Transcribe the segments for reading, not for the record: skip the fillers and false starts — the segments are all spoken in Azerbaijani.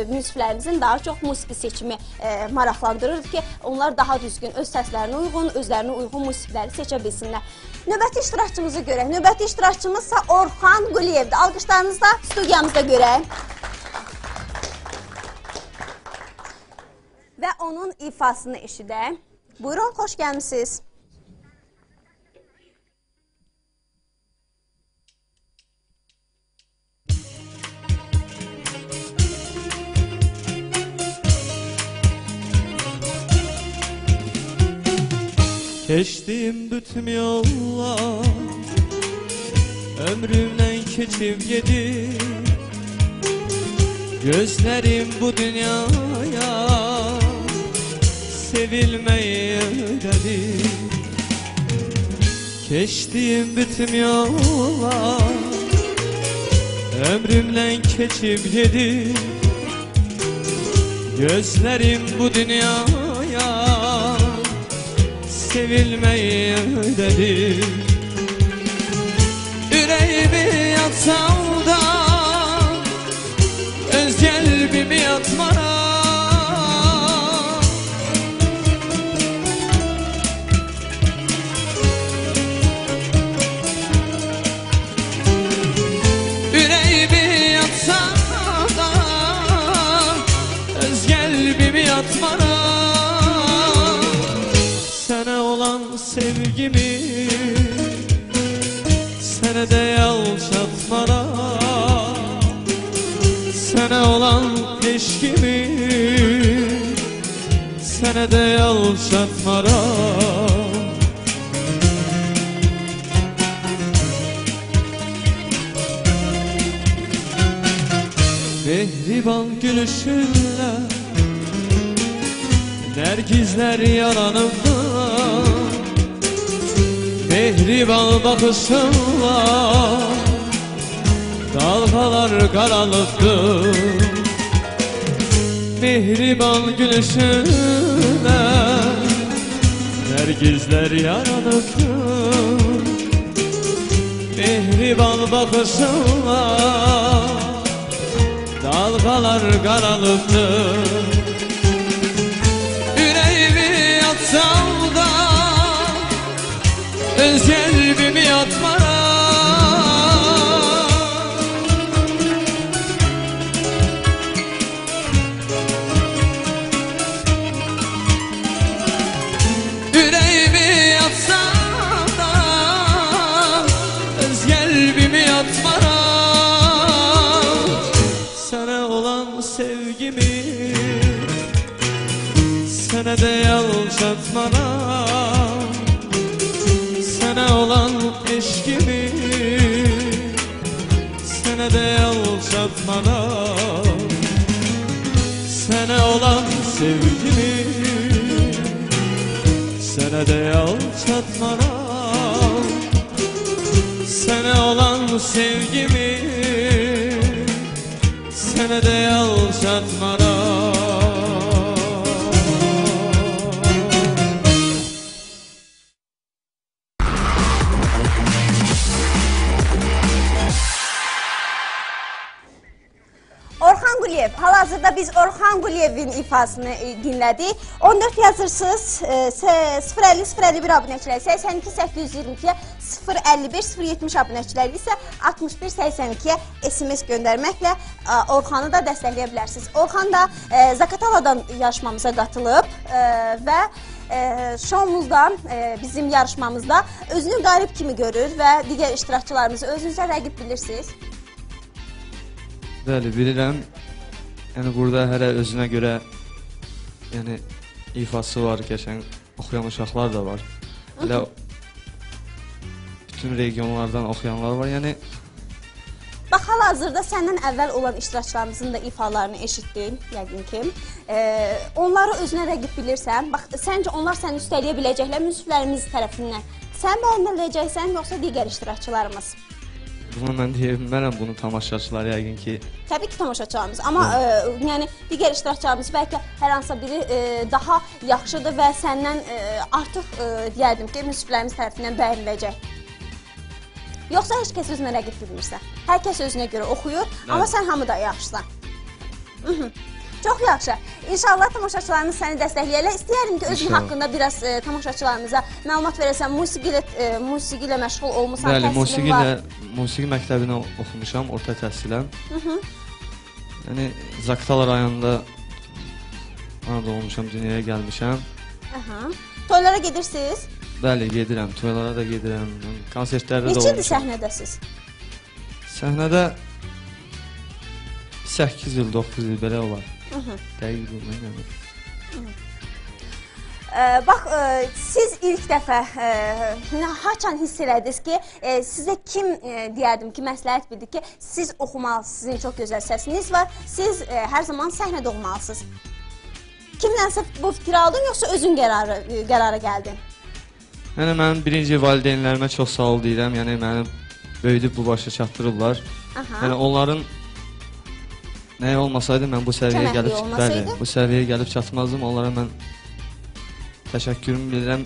münsiflərimizin daha çox musiqi seçimi maraqlandırır ki, onlar daha düzgün öz səslərinə uyğun, özlərinə uyğun münsifləri seçə bilsinlər. Növbəti iştirakçımızı görək. Növbəti iştirakçımızsa Orxan Quliyevdir. Alqışlarınızda studiyamızda görək. Və onun ifasını eşidək. Buyurun, xoş gəlmişsiniz. Keçdim bütün yollar, ömrümden keçib gedim. Gözlerim bu dünyaya sevilmeyi öğredim. Keçtim bütün yollar, ömrümden keçib gedim. Gözlerim bu dünyaya sevilmeyi öğredim. Yüreğimi yatsam da öz kalbimi yatmana. Yüreğimi yatsam da öz kalbimi yatmana. Sana olan sevgimi sana da yalçatmana. Sana olan eşkimi sana da yalçatmana. Mehriban gülüşünle nergizler yalanımda. Mehriban bakışınla dalgalar karalıktı. Mehriban gülüşünle nergizler yaranıktı. Mehriban bakışınla dalgalar karalıktı. Yüreğimi yatsam da öz kalbimi yatmana. Yüreğimi yatsam da öz kalbimi yatmana. Sana olan sevgimi sana da yalçatmana. Sana olan eşkimi sana da yalçatmana. Sana olan sevgimi sana da yalçatmana. Sana olan sevgimi sana da yalçatmana. Orxan Quliyev, hal-hazırda biz Orxan Quliyevin ifasını dinlədik. 14 yazırsınız, 050-051 abunəçiləri 82-822-yə, 051-070 abunəçiləri isə 61-82-yə SMS göndərməklə Orxanı da dəstəkləyə bilərsiniz. Orxan da Zakataladan yarışmamıza qatılıb və şoumuzdan, bizim yarışmamızda özünü qarib kimi görür və digər iştirakçılarımızı özünüzə rəqib bilirsiniz. Bəli, bilirəm. Yəni burada hərə özünə görə yəni ifası var, qəşəng oxuyan uşaqlar da var. Elə bütün regionlardan oxuyanlar var. Yəni bax, hal-hazırda səndən əvvəl olan iştirakçılarımızın da ifalarını eşitdin, yəqin ki. Onları özünə rəqib bilirsən. Bax, səncə onlar səni üstələyə biləcəklər münsiflərimiz tərəfindən. Sən bəyəniləcəksən, yoxsa digər iştirakçılarımız? Bunu mən deyə bilmərəm, bunu tamaşaçılar yəqin ki... Təbii ki, tamaşaçılarımız, amma yəni digər iştirakçılarımız bəlkə hər hansısa biri daha yaxşıdır və səndən artıq deyərdim ki, münsiflərimiz tərəfindən bəyəniləcək. Yoxsa heç kəs özünə rəqib bilmirsən. Hər kəs özünə görə oxuyur, amma sən hamıda yaxşısan. Çox yaxşı. İnşallah tamaşaçılarımız səni dəstəkləyərlər. İstəyərdim ki, özün haqqında biraz tamaşaçılarımıza məlumat verəsən. Musiqi ilə məşğul olmusan, Bəli, təhsilin var. musiqi məktəbini oxumuşam, orta təhsilən. Yəni, Zaqatala rayonunda orada olmuşam, dünyaya gəlmişəm. Toylara gedirsiniz? Bəli, gedirəm, toylara da gedirəm, konsertlərdə də Neçə olmuşam. ildir səhnədəsiz? Səhnədə 8 il, 9 il belə olar. Dəqiq bilmirəm. Bax, siz ilk dəfə haçan hiss elədiniz ki, sizə kim deyərdim ki, məsləhət bildi ki, siz oxumalısınız, sizin çox gözəl səsiniz var, siz hər zaman səhnədə olmalısınız. Kimlənsə bu fikri aldın, yoxsa özün qərara gəldin? Yəni, mənim birinci valideynlərimə çox sağ ol deyirəm, yəni məni böyüdüb bu başa çatdırırlar. Yəni, onların nəyə olmasaydı, mən bu səviyyəyə gəlib çatmazdım, onlara mən təşəkkürümü bilirəm,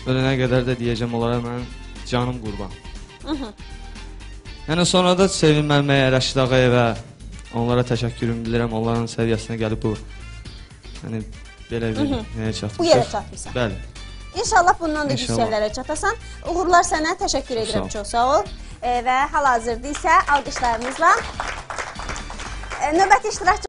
ölənə qədər də deyəcəm, onlara mənim canım qurban. Yəni, sonra da Sevim Məmməyə, Rəşid Ağayevə, onlara təşəkkürümü bilirəm, onların səviyyəsinə gəlib bu, yəni, belə bir nəyə çatmışıq. Bu yerə çatmışsan. Bəli. İnşallah bundan da yüksəklərə çatasan. Uğurlar sənə, təşəkkür edirəm, çox sağ ol. Və hal-hazırda isə alqışlarımızla növbəti iştirakçı